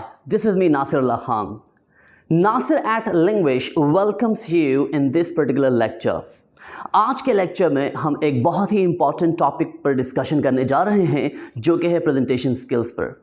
Hi, this is me Nasirullah Khan. Nasir at Linguish welcomes you in this particular lecture. आज के lecture में हम एक बहुत ही इंपॉर्टेंट टॉपिक पर डिस्कशन करने जा रहे हैं जो कि है प्रेजेंटेशन स्किल्स पर।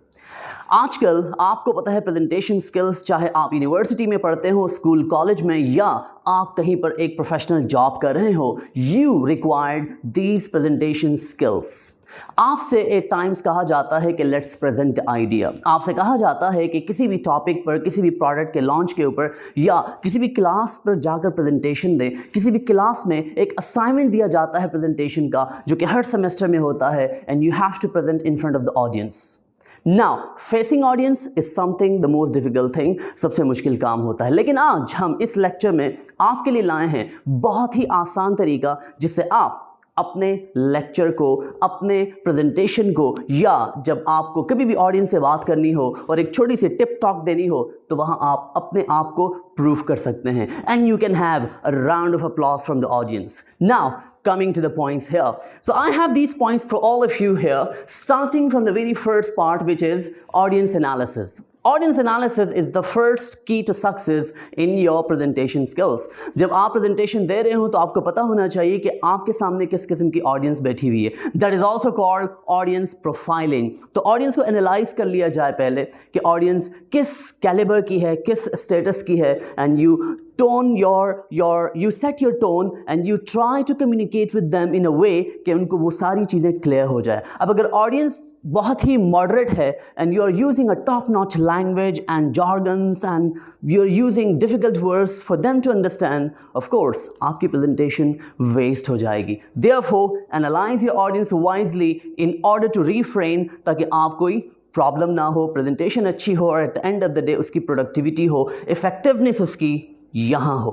आजकल आपको पता है प्रेजेंटेशन स्किल्स, चाहे आप यूनिवर्सिटी में पढ़ते हो, स्कूल कॉलेज में, या आप कहीं पर एक प्रोफेशनल जॉब कर रहे हो, you required these presentation skills. आपसे एट टाइम्स कहा जाता है कि लेट्स प्रेजेंट आइडिया। आपसे कहा जाता है कि किसी भी टॉपिक पर, किसी भी प्रोडक्ट के लॉन्च के ऊपर या किसी भी क्लास पर जाकर प्रेजेंटेशन दें। किसी भी क्लास में एक असाइनमेंट दिया जाता है प्रेजेंटेशन का, जो कि हर सेमेस्टर में होता है, and you have to present in front of the audience. Now, facing audience is something the most difficult thing, सबसे मुश्किल काम होता है। लेकिन आज हम इस लेक्चर में आपके लिए लाए हैं बहुत ही आसान तरीका, जिससे आप अपने लेक्चर को, अपने प्रेजेंटेशन को, या जब आपको कभी भी ऑडियंस से बात करनी हो और एक छोटी सी टिप टॉक देनी हो, तो वहां आप अपने आप को प्रूव कर सकते हैं, and you can have a round of applause from the audience. Now coming to the points here. So I have these points for all of you here, starting from the very first part, which is audience analysis. Audience analysis is the first key to success in your presentation skills. जब आप presentation दे रहे हो तो आपको पता होना चाहिए कि आपके सामने किस किस्म की audience बैठी हुई है। That is also called audience profiling. तो audience को analyze कर लिया जाए पहले कि audience किस caliber की है, किस status की है, and you you set your tone and you try to communicate with them in a way कि उनको वो सारी चीज़ें clear हो जाए। अब अगर audience बहुत ही moderate है and you are using a top-notch language and jargons and you are using difficult words for them to understand, of course आपकी presentation waste हो जाएगी। Therefore, analyze your audience wisely in order to refrain, ताकि आप कोई problem ना हो, presentation अच्छी हो और eight the end of the day उसकी प्रोडक्टिविटी हो, इफेक्टिवनेस उसकी यहाँ हो।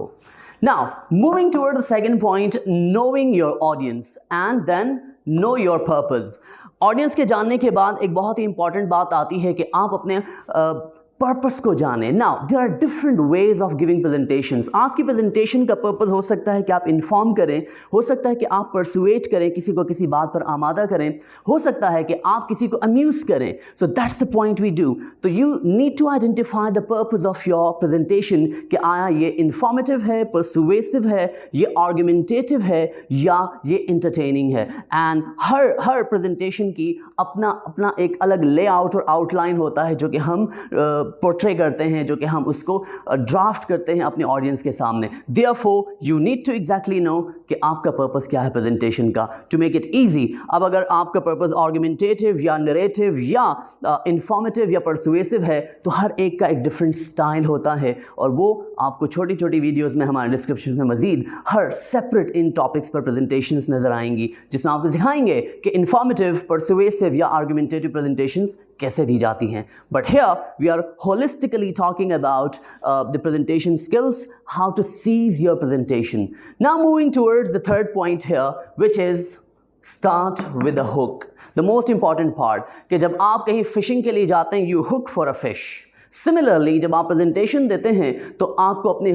Now, moving toward the second point, knowing your audience and then know your purpose. Audience के जानने के बाद एक बहुत ही इंपॉर्टेंट बात आती है कि आप अपने पर्पस को जाने। Now there are different ways of giving presentations. आपकी प्रेजेंटेशन का पर्पस हो सकता है कि आप इन्फॉर्म करें, हो सकता है कि आप परसुएट करें, किसी को किसी बात पर आमादा करें, हो सकता है कि आप किसी को अम्यूज करें। So that's the point we do. तो you need to identify the purpose of your presentation कि आया ये इन्फॉर्मेटिव है, परसुएसिव है, ये आर्गुमेंटेटिव है, या ये इंटरटेनिंग है। एंड हर प्रेजेंटेशन की अपना एक अलग लेआउट और आउटलाइन होता है जो कि हम पोर्ट्रे करते हैं, जो कि हम उसको ड्राफ्ट करते हैं अपने ऑडियंस के सामने। Therefore you need to exactly know कि आपका पर्पस क्या है प्रेजेंटेशन का, टू मेक इट इजी। अब अगर आपका पर्पस आर्गुमेंटेटिव या नरेटिव या इंफॉर्मेटिव या परसुएसिव है, तो हर एक का एक डिफरेंट स्टाइल होता है, और वो आपको छोटी छोटी वीडियोज़ में हमारे डिस्क्रिप्शन में मजीद हर सेपरेट इन टॉपिक्स पर प्रेजेंटेशंस नजर आएंगी, जिसमें आपको सिखाएंगे कि इंफॉर्मेटिव, परसुएसिव या आर्गुमेंटेटिव प्रेजेंटेशंस कैसे दी जाती हैं। But here we are holistically talking about the presentation skills, how to seize your presentation. Now moving towards the third point here, which is start with a hook. The most important part कि जब आप कहीं fishing के लिए जाते हैं, you hook for a fish. Similarly जब आप प्रेजेंटेशन देते हैं तो आपको अपने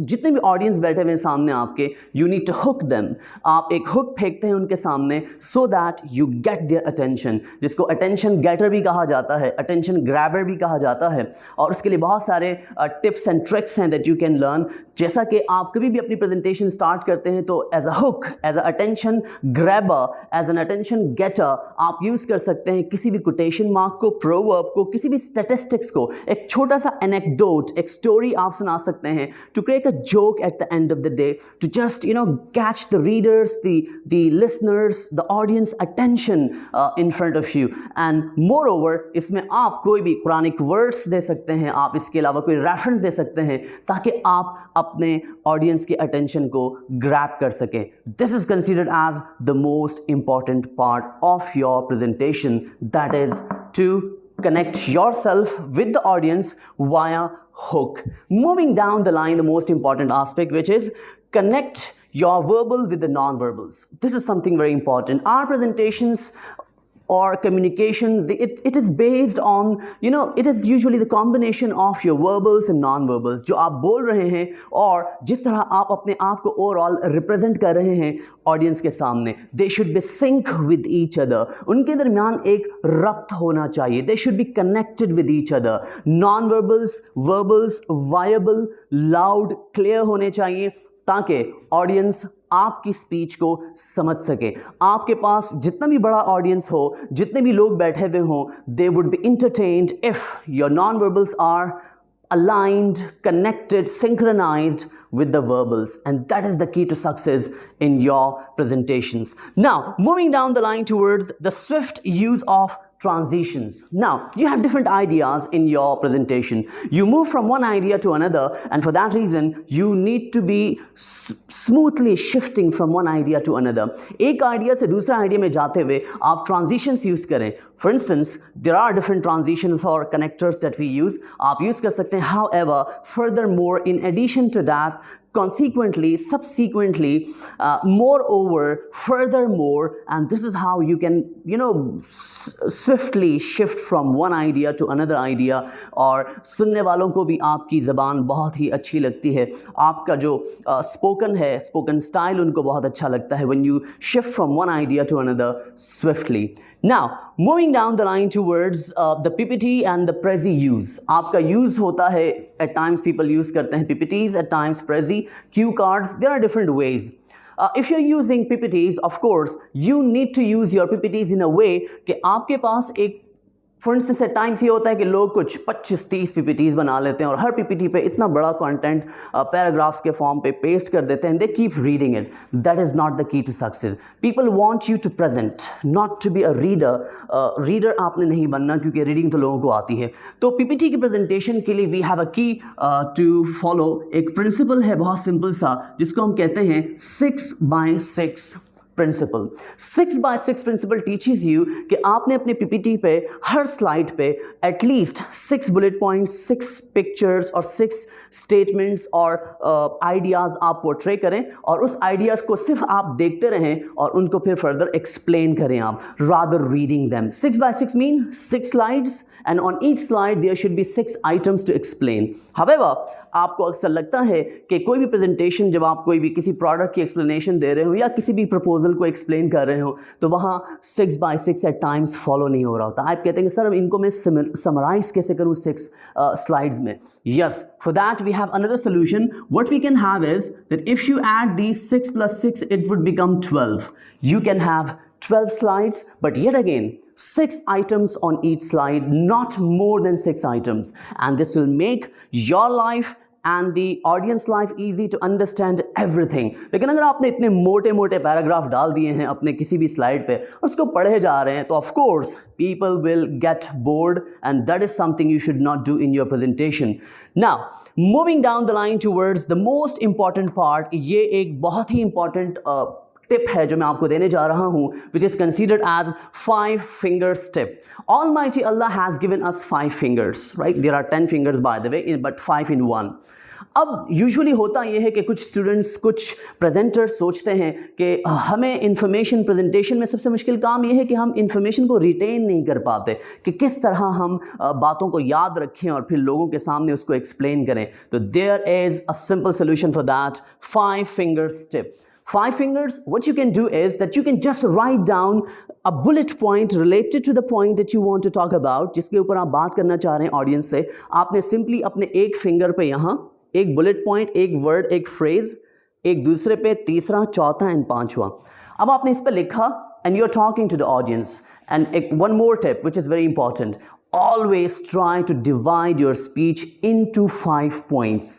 जितने भी ऑडियंस बैठे हुए हैं सामने आपके, you need to hook them. आप एक हुक फेंकते हैं उनके सामने so that you get their attention, जिसको अटेंशन गेटर भी कहा जाता है, अटेंशन ग्रैबर भी कहा जाता है। और उसके लिए बहुत सारे टिप्स एंड ट्रिक्स हैं दैट यू कैन लर्न। जैसा कि आप कभी भी अपनी प्रेजेंटेशन स्टार्ट करते हैं तो as a hook, as a attention grabber, as an attention getter आप यूज़ कर सकते हैं किसी भी कोटेशन मार्क को, प्रोवर्ब को, किसी भी स्टैटिस्टिक्स को। एक छोटा सा एनेक्डोट, एक स्टोरी आप सुना सकते हैं to create a joke at the end of the day, to just catch the readers, the listeners, the audience attention in front of you. And moreover इसमें आप कोई भी कुरानिक वर्ड्स दे सकते हैं, आप इसके अलावा कोई रेफरेंस दे सकते हैं, ताकि आप अपने ऑडियंस की अटेंशन को ग्रैब कर सकें। This is considered as the most important part of your presentation, that is to connect yourself with the audience via hook. Moving down the line, the most important aspect, which is connect your verbal with the non-verbals. This is something very important. Our presentations or communication, it is based on, it is usually the combination of your verbals and non-verbals. जो आप बोल रहे हैं और जिस तरह आप अपने आप को ओवरऑल रिप्रेजेंट कर रहे हैं ऑडियंस के सामने, they should be sync with each other. उनके दरमियान एक रब्त होना चाहिए. They should be connected with each other. Non-verbals, verbals viable, loud, clear होने चाहिए ताकि ऑडियंस आपकी स्पीच को समझ सके. आपके पास जितना भी बड़ा ऑडियंस हो, जितने भी लोग बैठे हुए हों, they would be entertained if your non verbals are aligned, connected, synchronized with the verbals, and that is the key to success in your presentations. Now, moving down the line towards the swift use of transitions. Now, you have different ideas in your presentation. You move from one idea to another, and for that reason, you need to be smoothly shifting from one idea to another. एक idea से दूसरा idea में जाते हुए आप transitions use करें. For instance, there are different transitions or connectors that we use. आप use कर सकते हैं. However, furthermore, in addition to that, consequently, subsequently, moreover, furthermore, and this is how you can, swiftly shift from one idea to another idea. और सुनने वालों को भी आपकी ज़बान बहुत ही अच्छी लगती है. आपका जो spoken है, spoken style उनको बहुत अच्छा लगता है when you shift from one idea to another swiftly. Now, moving down the line towards the PPT and the Prezi use. आपका use होता है, at times people use करते हैं PPTs, at times Prezi, cue cards. There are different ways. If you're using PPTs, of course, you need to use your PPTs in a way कि आपके पास एक, for instance eight times ये होता है कि लोग कुछ 25-30 PPTs बना लेते हैं और हर PPT पे इतना बड़ा कंटेंट पैराग्राफ्स के फॉर्म पे पेस्ट कर देते हैं. They keep reading it. That is not the key to success. People want you to present, not to be a reader. Reader आपने नहीं बनना, क्योंकि रीडिंग तो लोगों को आती है. तो PPT की प्रेजेंटेशन के लिए वी हैव अ की टू फॉलो. एक प्रिंसिपल है बहुत सिंपल सा, जिसको हम कहते हैं 6x6 principal. 6x6 principal teaches you कि आपने अपने PPT पे हर स्लाइड पे एटलीस्ट 6 बुलेट पॉइंट्स, 6 पिक्चर्स और 6 स्टेटमेंट्स और आइडियाज़ आप पोर्ट्रे करें, और उस आइडियाज़ को सिर्फ आप देखते रहें और उनको फिर फर्दर एक्सप्लेन करें आप, rather reading them. 6x6 mean 6 slides, and on each slide there should be 6 items to explain. However, आपको अक्सर लगता है कि कोई भी प्रेजेंटेशन, जब आप कोई भी किसी प्रोडक्ट की एक्सप्लेनेशन दे रहे हो या किसी भी प्रपोजल को एक्सप्लेन कर रहे हो, तो वहाँ 6x6 एट टाइम्स फॉलो नहीं हो रहा होता. आप कहते हैं कि सर अब इनको मैं समराइज कैसे करूँ 6 स्लाइड्स में. Yes, for that we have another solution. What we can have is that if you add these 6 + 6 it would become 12. You can have 12 slides, but yet again 6 items on each slide, not more than 6 items, and this will make your life and the audience life easy to understand everything. लेकिन अगर आपने इतने मोटे मोटे paragraph डाल दिए हैं अपने किसी भी स्लाइड पे और उसको पढ़े जा रहे हैं, तो of course people will get bored, and that is something you should not do in your presentation. Now, moving down the line towards the most important part, ये एक बहुत ही important टिप है जो मैं आपको देने जा रहा हूं, which is considered as 5 fingers tip. Almighty Allah has given us 5 fingers, right? There are 10 fingers by the way, but 5 in 1. अब यूजुअली होता यह है कि कुछ स्टूडेंट्स, कुछ प्रेजेंटर्स सोचते हैं कि हमें इंफॉर्मेशन प्रेजेंटेशन में सबसे मुश्किल काम यह है कि हम इंफॉर्मेशन को रिटेन नहीं कर पाते, कि किस तरह हम बातों को याद रखें और फिर लोगों के सामने उसको एक्सप्लेन करें. तो there is a simple solution for that. 5 fingers tip. 5 fingers, what you can do is that you can just write down a bullet point related to the point that you want to talk about, जिसके ऊपर आप बात करना चाह रहे हैं audience से. आपने सिंपली अपने एक फिंगर पे यहाँ एक बुलेट पॉइंट, एक वर्ड, एक फ्रेज, एक दूसरे पे तीसरा, चौथा एंड पांचवा. अब आपने इस पे लिखा and you're talking to the audience. And one more tip which is very important, always try to divide your speech into 5 points.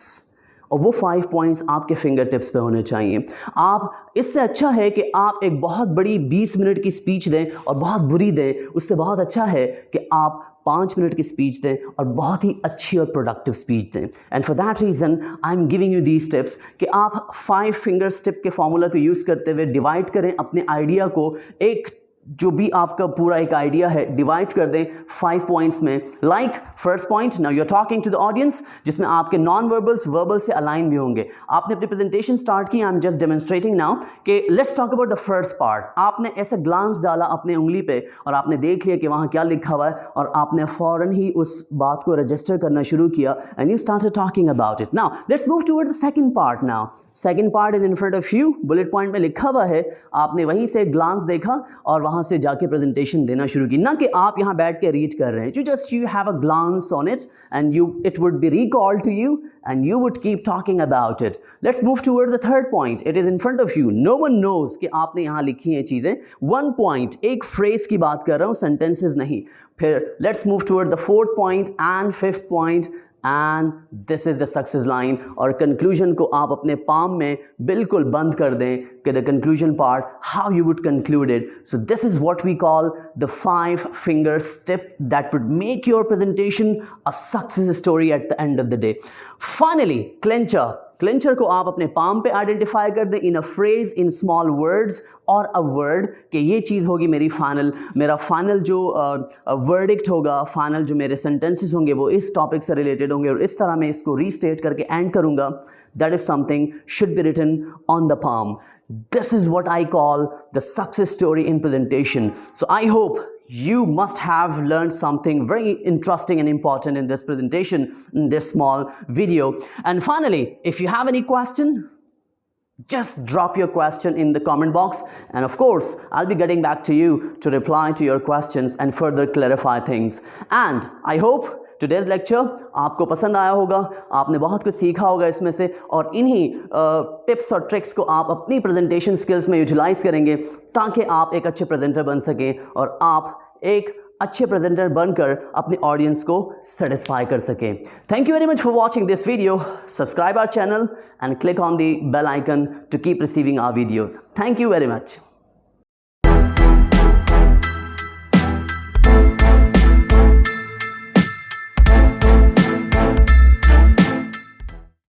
और वो 5 पॉइंट्स आपके फिंगर टिप्स पे होने चाहिए. आप, इससे अच्छा है कि आप एक बहुत बड़ी 20 मिनट की स्पीच दें और बहुत बुरी दें, उससे बहुत अच्छा है कि आप 5 मिनट की स्पीच दें और बहुत ही अच्छी और प्रोडक्टिव स्पीच दें. And for that reason I am giving you these tips कि आप 5 फिंगर्स टिप के फॉर्मूला को यूज़ करते हुए डिवाइड करें अपने आइडिया को एक जो भी आपका पूरा एक आइडिया है डिवाइड कर दें 5 पॉइंट्स में। Like first point, now you are talking to the audience, जिसमें आपके नॉन वर्बल्स वर्बल से अलाइन भी होंगे। आपने अपनी प्रेजेंटेशन स्टार्ट की, I am just demonstrating now कि let's talk about the first part. आपने ऐसा ग्लांस डाला अपने उंगली पे और आपने देख लिया कि वहाँ क्या लिखा हुआ है, और आपने फौरन ही उस बात को रजिस्टर करना शुरू किया and you started talking about it. Now let's move toward the second part. Now second part is in front of you, bullet point में लिखा हुआ है, आपने वहीं से ग्लांस देखा और वहां से जाके प्रेजेंटेशन देना शुरू की। ना कि आप यहां बैठ के रीड कर रहे हैं, you have a glance on it and it would be recalled to you and you would keep talking about it. Let's move toward the third point. It is in front of you, no one knows कि आपने यहां लिखी हैं चीजें। one point, एक phrase की बात कर रहा हूं, sentences नहीं। फिर let's move toward the fourth point and fifth point, and this is the success line। और conclusion को आप अपने palm में बिल्कुल बंद कर दें कि the conclusion part, how you would conclude it। So this is what we call the 5 finger step that would make your presentation a success story at the end of the day। Finally, क्लेंचर को आप अपने palm पे identify कर दें in a phrase, in small words और a word, कि ये चीज़ होगी मेरा फाइनल जो वर्डिक्ट होगा, फाइनल जो मेरे सेंटेंसेस होंगे वो इस टॉपिक से रिलेटेड होंगे और इस तरह मैं इसको रीस्टेट करके एंड करूंगा। That is something should be written on the palm. This is what I call the success story in presentation. So I hope you must have learned something very interesting and important in this presentation, in this small video. And finally, if you have any question, just drop your question in the comment box, and of course I'll be getting back to you to reply to your questions and further clarify things. And I hope today's lecture आपको पसंद आया होगा, आपने बहुत कुछ सीखा होगा इसमें से, और इन्हीं टिप्स और ट्रिक्स को आप अपनी प्रेजेंटेशन स्किल्स में यूटिलाइज करेंगे ताकि आप एक अच्छे प्रेजेंटर बन सकें और आप एक अच्छे प्रेजेंटर बनकर अपने ऑडियंस को सेटिस्फाई कर सकें। Thank you very much for watching this video. Subscribe our channel and click on the bell icon to keep receiving our videos. Thank you very much.